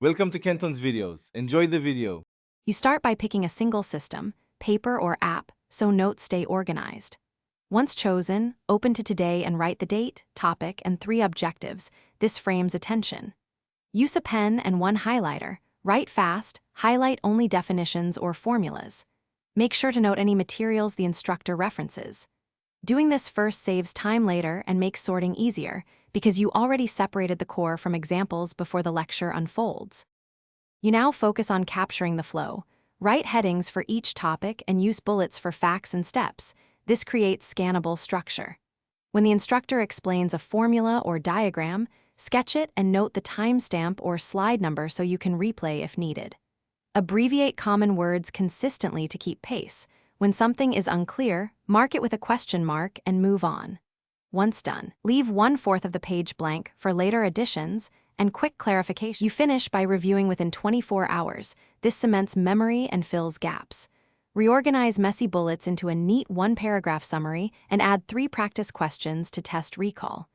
Welcome to Kenton's videos. Enjoy the video. You start by picking a single system, paper or app, so notes stay organized. Once chosen, open to today and write the date, topic, and 3 objectives. This frames attention. Use a pen and 1 highlighter. Write fast, highlight only definitions or formulas. Make sure to note any materials the instructor references. Doing this first saves time later and makes sorting easier because you already separated the core from examples before the lecture unfolds. You now focus on capturing the flow. Write headings for each topic and use bullets for facts and steps. This creates scannable structure. When the instructor explains a formula or diagram, sketch it and note the timestamp or slide number so you can replay if needed. Abbreviate common words consistently to keep pace. When something is unclear, mark it with a question mark and move on. Once done, leave 1/4 of the page blank for later additions and quick clarification. You finish by reviewing within 24 hours. This cements memory and fills gaps. Reorganize messy bullets into a neat 1-paragraph summary and add 3 practice questions to test recall.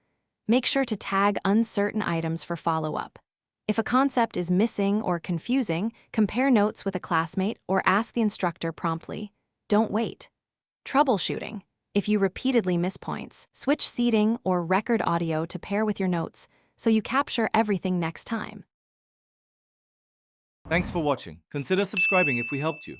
Make sure to tag uncertain items for follow-up. If a concept is missing or confusing, compare notes with a classmate or ask the instructor promptly. Don't wait. Troubleshooting. If you repeatedly miss points, switch seating or record audio to pair with your notes so you capture everything next time. Thanks for watching. Consider subscribing if we helped you.